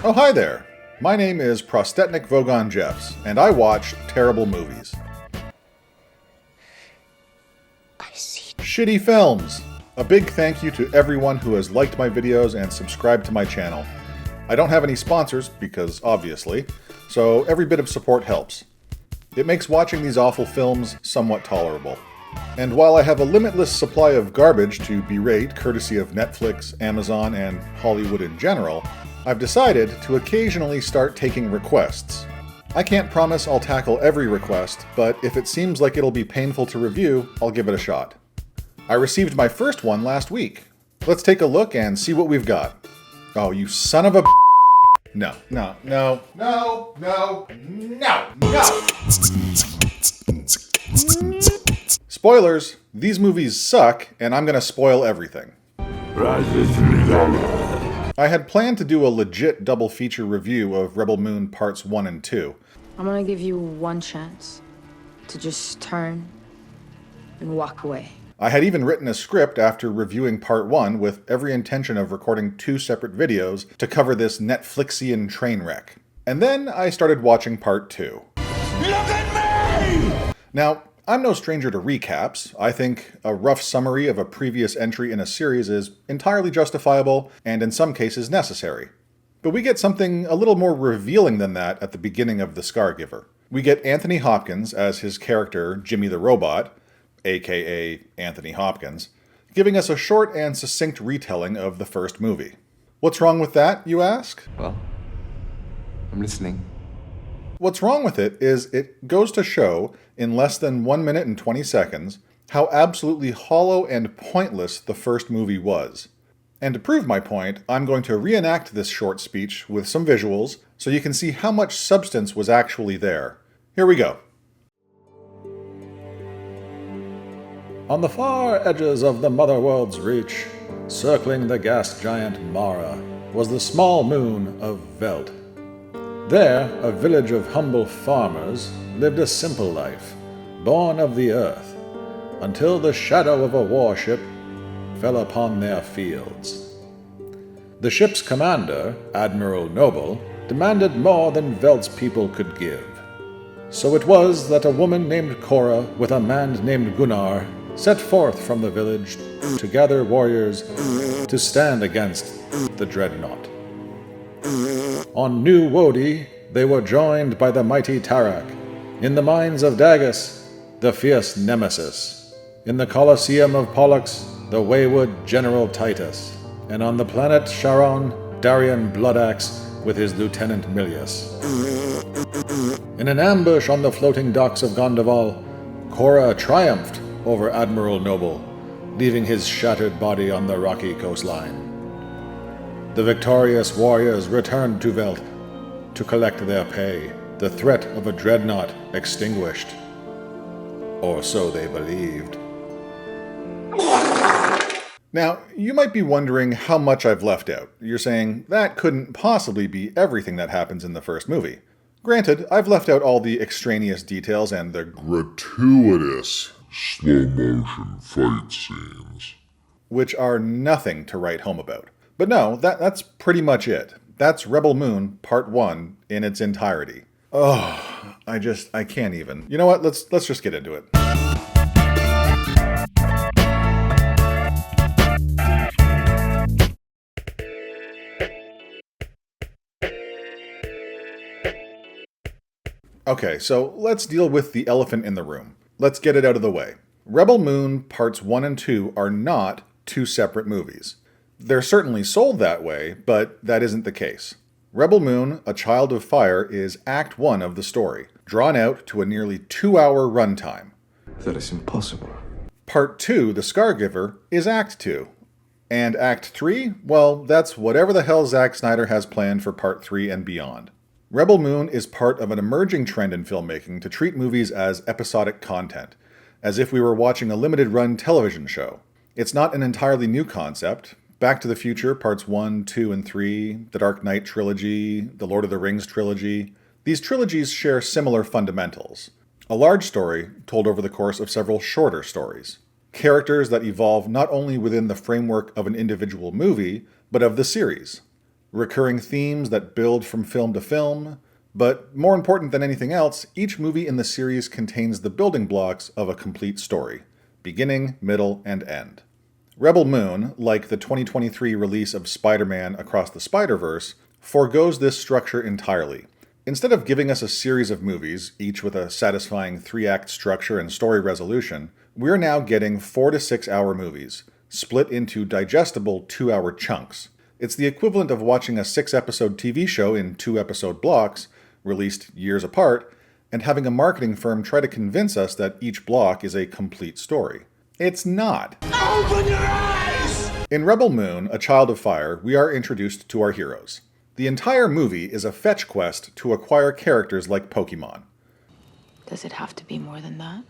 Oh, hi there. My name is Prostetnik Vogon Jeffs, and I watch terrible movies. I see. Shitty films. A big thank you to everyone who has liked my videos and subscribed to my channel. I don't have any sponsors, because obviously, so every bit of support helps. It makes watching these awful films somewhat tolerable. And while I have a limitless supply of garbage to berate courtesy of Netflix, Amazon, and Hollywood in general, I've decided to occasionally start taking requests. I can't promise I'll tackle every request, but if it seems like it'll be painful to review, I'll give it a shot. I received my first one last week. Let's take a look and see what we've got. Oh, you son of a No. Spoilers, these movies suck, and I'm gonna spoil everything. I had planned to do a legit double feature review of Rebel Moon Parts 1 and 2. I'm gonna give you one chance to just turn and walk away. I had even written a script after reviewing Part 1 with every intention of recording 2 separate videos to cover this Netflixian train wreck. And then I started watching Part 2. Look at me! Now, I'm no stranger to recaps. I think a rough summary of a previous entry in a series is entirely justifiable and in some cases necessary. But we get something a little more revealing than that at the beginning of The Scargiver. We get Anthony Hopkins as his character, Jimmy the Robot, aka Anthony Hopkins, giving us a short and succinct retelling of the first movie. What's wrong with that, you ask? Well, I'm listening. What's wrong with it is it goes to show, in less than 1 minute and 20 seconds, how absolutely hollow and pointless the first movie was. And to prove my point, I'm going to reenact this short speech with some visuals so you can see how much substance was actually there. Here we go. On the far edges of the Mother World's reach, circling the gas giant Mara, was the small moon of Veld. There, a village of humble farmers lived a simple life, born of the earth, until the shadow of a warship fell upon their fields. The ship's commander, Admiral Noble, demanded more than Veld's people could give. So it was that a woman named Cora with a man named Gunnar set forth from the village to gather warriors to stand against the dreadnought. On New Wodi, they were joined by the mighty Tarak. In the mines of Dagus, the fierce Nemesis. In the Colosseum of Pollux, the wayward General Titus. And on the planet Charon, Darian Bloodaxe with his Lieutenant Milius. In an ambush on the floating docks of Gondoval, Cora triumphed over Admiral Noble, leaving his shattered body on the rocky coastline. The victorious warriors returned to Veld to collect their pay, the threat of a dreadnought extinguished. Or so they believed. Now, you might be wondering how much I've left out. You're saying, that couldn't possibly be everything that happens in the first movie. Granted, I've left out all the extraneous details and the gratuitous slow-motion fight scenes, which are nothing to write home about. But no, that's pretty much it. That's Rebel Moon Part 1 in its entirety. Oh, I can't even. You know what? Let's just get into it. Okay, so let's deal with the elephant in the room. Let's get it out of the way. Rebel Moon Parts 1 and 2 are not 2 separate movies. They're certainly sold that way, but that isn't the case. Rebel Moon, A Child of Fire is Act 1 of the story, drawn out to a nearly 2-hour runtime. That is impossible. Part 2, The Scargiver, is Act 2. And Act 3, well, that's whatever the hell Zack Snyder has planned for Part 3 and beyond. Rebel Moon is part of an emerging trend in filmmaking to treat movies as episodic content, as if we were watching a limited-run television show. It's not an entirely new concept. Back to the Future, Parts 1, 2, and 3, the Dark Knight trilogy, the Lord of the Rings trilogy. These trilogies share similar fundamentals. A large story told over the course of several shorter stories. Characters that evolve not only within the framework of an individual movie, but of the series. recurring themes that build from film to film, but more important than anything else, each movie in the series contains the building blocks of a complete story, beginning, middle, and end. Rebel Moon, like the 2023 release of Spider-Man Across the Spider-Verse, forgoes this structure entirely. Instead of giving us a series of movies, each with a satisfying 3-act structure and story resolution, we're now getting 4 to 6 hour movies, split into digestible 2-hour chunks. It's the equivalent of watching a 6-episode TV show in 2-episode blocks, released years apart, and having a marketing firm try to convince us that each block is a complete story. It's not. Open your eyes! In Rebel Moon, A Child of Fire, we are introduced to our heroes. The entire movie is a fetch quest to acquire characters like Pokemon. Does it have to be more than that?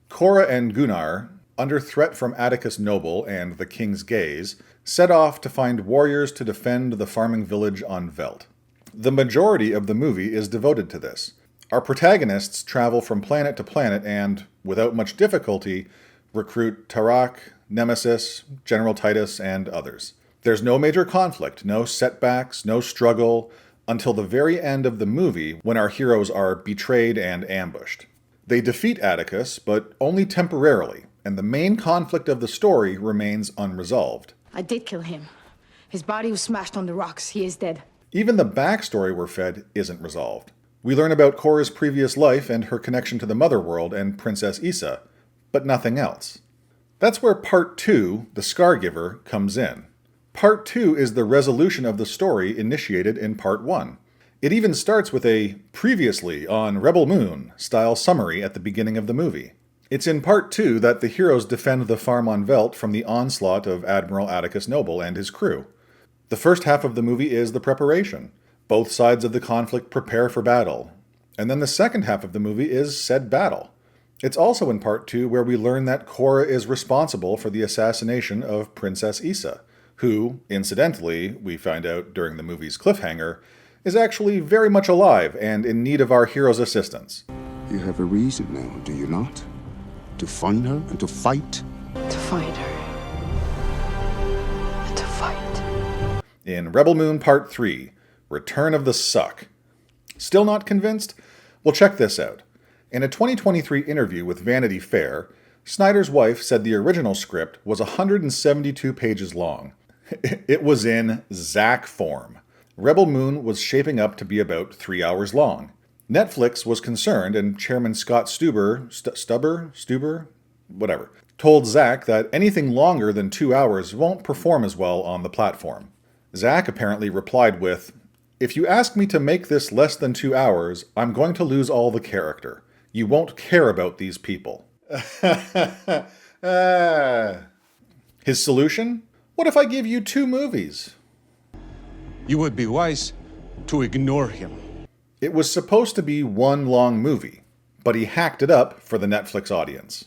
Korra and Gunnar, under threat from Atticus Noble and the King's Gaze, set off to find warriors to defend the farming village on Velt. The majority of the movie is devoted to this. Our protagonists travel from planet to planet and, without much difficulty, recruit Tarak, Nemesis, General Titus, and others. There's no major conflict, no setbacks, no struggle, until the very end of the movie when our heroes are betrayed and ambushed. They defeat Atticus, but only temporarily, and the main conflict of the story remains unresolved. I did kill him. His body was smashed on the rocks. He is dead. Even the backstory we're fed isn't resolved. We learn about Korra's previous life and her connection to the Mother World and Princess Issa, but nothing else. That's where Part 2, The Scargiver, comes in. Part 2 is the resolution of the story initiated in Part 1. It even starts with a previously on Rebel Moon style summary at the beginning of the movie. It's in Part 2 that the heroes defend the farm on Velt from the onslaught of Admiral Atticus Noble and his crew. The first half of the movie is the preparation. Both sides of the conflict prepare for battle. And then the second half of the movie is said battle. It's also in Part 2 where we learn that Korra is responsible for the assassination of Princess Issa, who, incidentally, we find out during the movie's cliffhanger, is actually very much alive and in need of our hero's assistance. You have a reason now, do you not? To find her and to fight? To find her. And to fight. In Rebel Moon Part 3, Return of the Suck. Still not convinced? Well, check this out. In a 2023 interview with Vanity Fair, Snyder's wife said the original script was 172 pages long. It was in Zack form. Rebel Moon was shaping up to be about 3 hours long. Netflix was concerned, and Chairman Scott Stuber, told Zack that anything longer than 2 hours won't perform as well on the platform. Zack apparently replied with, "If you ask me to make this less than 2 hours, I'm going to lose all the character. You won't care about these people." His solution? What if I give you 2 movies? You would be wise to ignore him. It was supposed to be one long movie, but he hacked it up for the Netflix audience.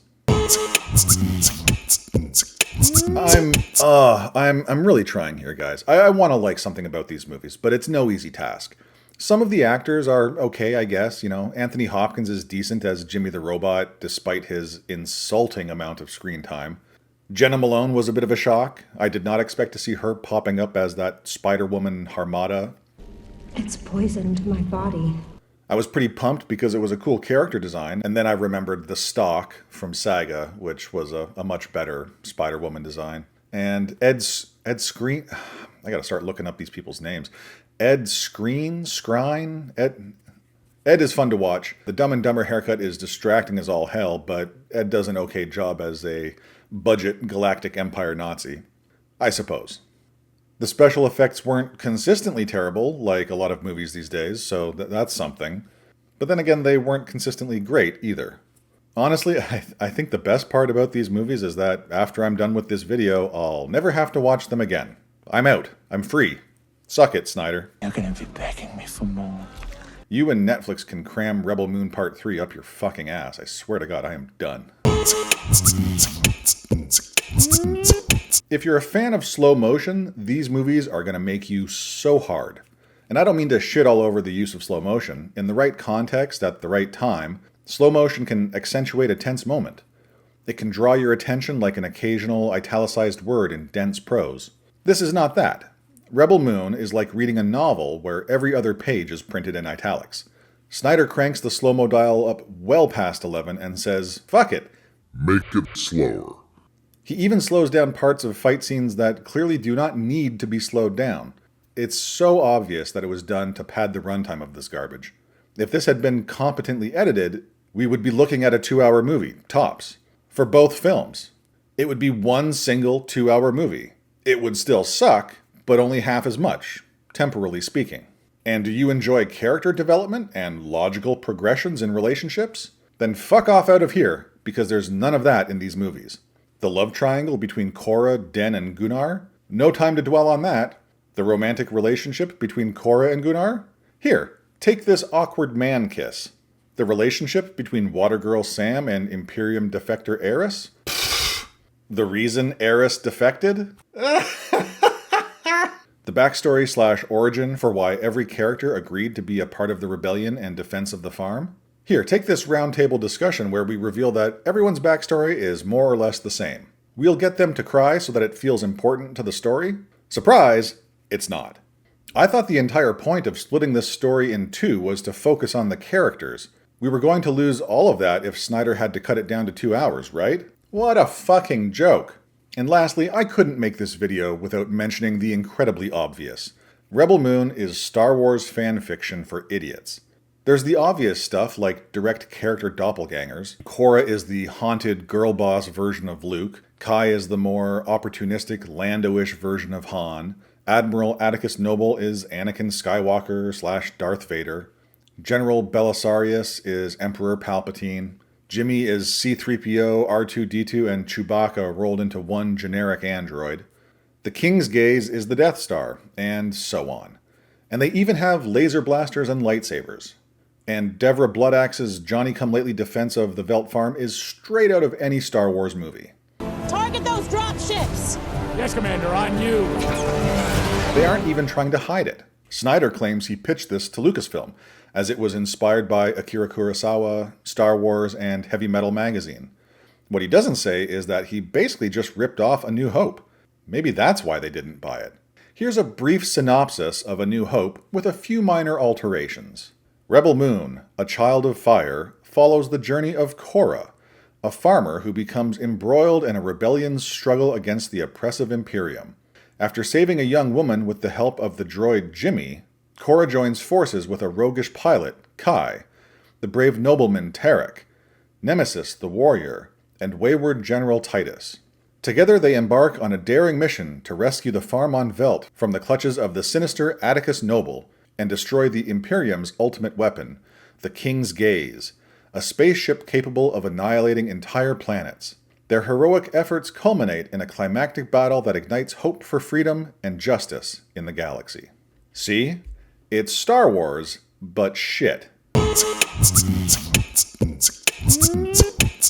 I'm really trying here, guys. I want to like something about these movies, but it's no easy task. Some of the actors are okay, I guess. Anthony Hopkins is decent as Jimmy the Robot, despite his insulting amount of screen time. Jenna Malone was a bit of a shock. I did not expect to see her popping up as that Spider-Woman Harmata. It's poisoned my body. I was pretty pumped because it was a cool character design, and then I remembered The Stalk from Saga, which was a much better Spider-Woman design. And Ed Skrein... I gotta start looking up these people's names. Ed Skrein? Ed is fun to watch. The Dumb and Dumber haircut is distracting as all hell, but Ed does an okay job as a budget Galactic Empire Nazi, I suppose. The special effects weren't consistently terrible, like a lot of movies these days, so that's something. But then again, they weren't consistently great either. Honestly, I think the best part about these movies is that after I'm done with this video, I'll never have to watch them again. I'm out. I'm free. Suck it, Snyder. You're gonna be begging me for more. You and Netflix can cram Rebel Moon Part 3 up your fucking ass. I swear to God, I am done. If you're a fan of slow motion, these movies are going to make you so hard. And I don't mean to shit all over the use of slow motion. In the right context, at the right time, slow motion can accentuate a tense moment. It can draw your attention like an occasional italicized word in dense prose. This is not that. Rebel Moon is like reading a novel where every other page is printed in italics. Snyder cranks the slow-mo dial up well past 11 and says, fuck it. Make it slower. He even slows down parts of fight scenes that clearly do not need to be slowed down. It's so obvious that it was done to pad the runtime of this garbage. If this had been competently edited, we would be looking at a 2-hour movie, tops, for both films. It would be one single 2-hour movie. It would still suck, but only half as much, temporally speaking. And do you enjoy character development and logical progressions in relationships? Then fuck off out of here, because there's none of that in these movies. The love triangle between Korra, Den, and Gunnar? No time to dwell on that. The romantic relationship between Korra and Gunnar? Here, take this awkward man kiss. The relationship between Water Girl Sam and Imperium defector Eris? The reason Eris defected? The backstory / origin for why every character agreed to be a part of the rebellion and defense of the farm? Here, take this roundtable discussion where we reveal that everyone's backstory is more or less the same. We'll get them to cry so that it feels important to the story? Surprise! It's not. I thought the entire point of splitting this story in two was to focus on the characters. We were going to lose all of that if Snyder had to cut it down to 2 hours, right? What a fucking joke! And lastly, I couldn't make this video without mentioning the incredibly obvious. Rebel Moon is Star Wars fan fiction for idiots. There's the obvious stuff like direct character doppelgangers. Korra is the haunted girl boss version of Luke. Kai is the more opportunistic Lando-ish version of Han. Admiral Atticus Noble is Anakin Skywalker / Darth Vader. General Belisarius is Emperor Palpatine. Jimmy is C-3PO, R2-D2, and Chewbacca rolled into one generic android. The King's Gaze is the Death Star, and so on. And they even have laser blasters and lightsabers. And Devra Bloodaxe's Johnny-come-lately defense of the Velt Farm is straight out of any Star Wars movie. Target those dropships! Yes, Commander, on you. They aren't even trying to hide it. Snyder claims he pitched this to Lucasfilm, as it was inspired by Akira Kurosawa, Star Wars, and Heavy Metal magazine. What he doesn't say is that he basically just ripped off A New Hope. Maybe that's why they didn't buy it. Here's a brief synopsis of A New Hope with a few minor alterations. Rebel Moon, a child of fire, follows the journey of Korra, a farmer who becomes embroiled in a rebellion's struggle against the oppressive Imperium. After saving a young woman with the help of the droid Jimmy, Korra joins forces with a roguish pilot, Kai, the brave nobleman Tarek, Nemesis the warrior, and wayward General Titus. Together they embark on a daring mission to rescue the farm on Velt from the clutches of the sinister Atticus Noble and destroy the Imperium's ultimate weapon, the King's Gaze, a spaceship capable of annihilating entire planets. Their heroic efforts culminate in a climactic battle that ignites hope for freedom and justice in the galaxy. See? It's Star Wars, but shit.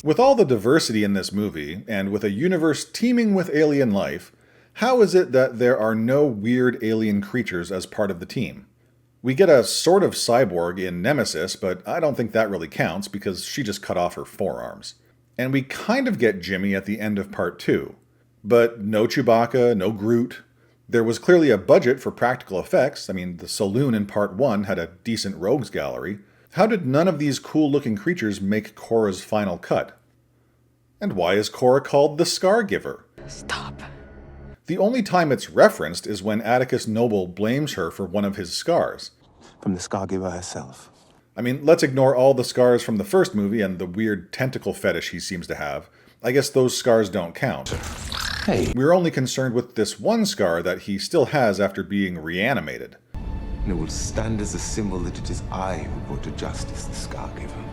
With all the diversity in this movie, and with a universe teeming with alien life, how is it that there are no weird alien creatures as part of the team? We get a sort of cyborg in Nemesis, but I don't think that really counts because she just cut off her forearms. And we kind of get Jimmy at the end of part 2. But no Chewbacca, no Groot. There was clearly a budget for practical effects. I mean, the saloon in part 1 had a decent rogues gallery. How did none of these cool-looking creatures make Korra's final cut? And why is Korra called the Scar Giver? Stop. The only time it's referenced is when Atticus Noble blames her for one of his scars. From the Scargiver herself. I mean, let's ignore all the scars from the first movie and the weird tentacle fetish he seems to have. I guess those scars don't count. Hey. We're only concerned with this one scar that he still has after being reanimated. And it will stand as a symbol that it is I who brought to justice the Scargiver.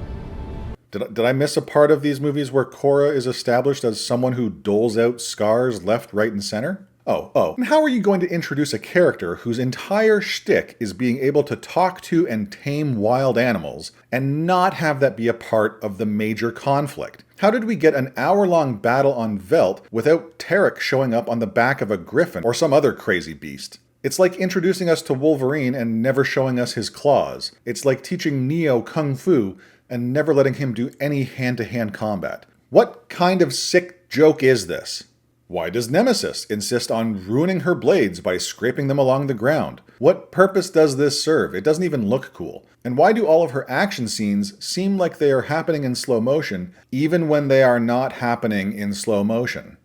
Did I miss a part of these movies where Korra is established as someone who doles out scars left, right, and center? Oh. And how are you going to introduce a character whose entire shtick is being able to talk to and tame wild animals and not have that be a part of the major conflict? How did we get an hour-long battle on Velt without Tarek showing up on the back of a griffin or some other crazy beast? It's like introducing us to Wolverine and never showing us his claws. It's like teaching Neo Kung Fu and never letting him do any hand-to-hand combat. What kind of sick joke is this? Why does Nemesis insist on ruining her blades by scraping them along the ground? What purpose does this serve? It doesn't even look cool. And why do all of her action scenes seem like they are happening in slow motion, even when they are not happening in slow motion?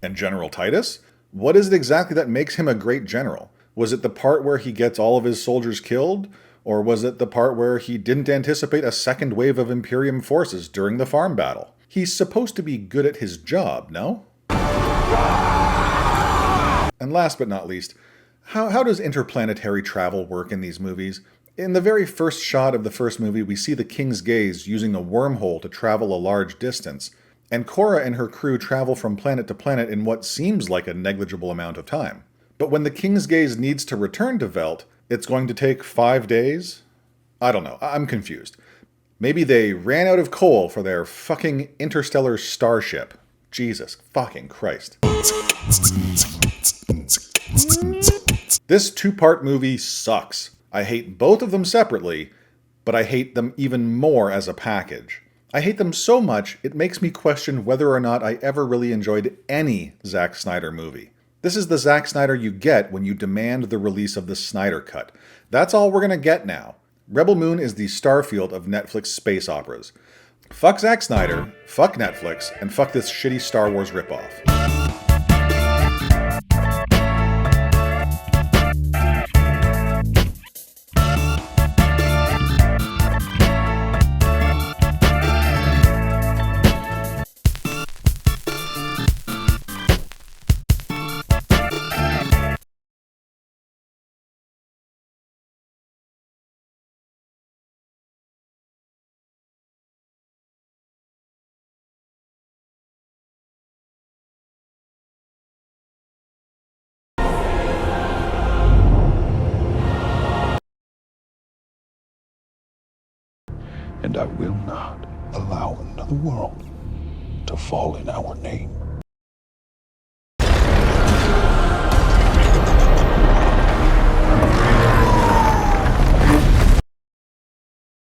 And General Titus? What is it exactly that makes him a great general? Was it the part where he gets all of his soldiers killed? Or was it the part where he didn't anticipate a second wave of Imperium forces during the farm battle? He's supposed to be good at his job, no? And last but not least, how does interplanetary travel work in these movies? In the very first shot of the first movie, we see the King's Gaze using a wormhole to travel a large distance, and Cora and her crew travel from planet to planet in what seems like a negligible amount of time. But when the King's Gaze needs to return to Velt, it's going to take 5 days? I don't know. I'm confused. Maybe they ran out of coal for their fucking interstellar starship. Jesus fucking Christ. This two-part movie sucks. I hate both of them separately, but I hate them even more as a package. I hate them so much, it makes me question whether or not I ever really enjoyed any Zack Snyder movie. This is the Zack Snyder you get when you demand the release of the Snyder Cut. That's all we're gonna get now. Rebel Moon is the Starfield of Netflix space operas. Fuck Zack Snyder, fuck Netflix, and fuck this shitty Star Wars ripoff. And I will not allow another world to fall in our name.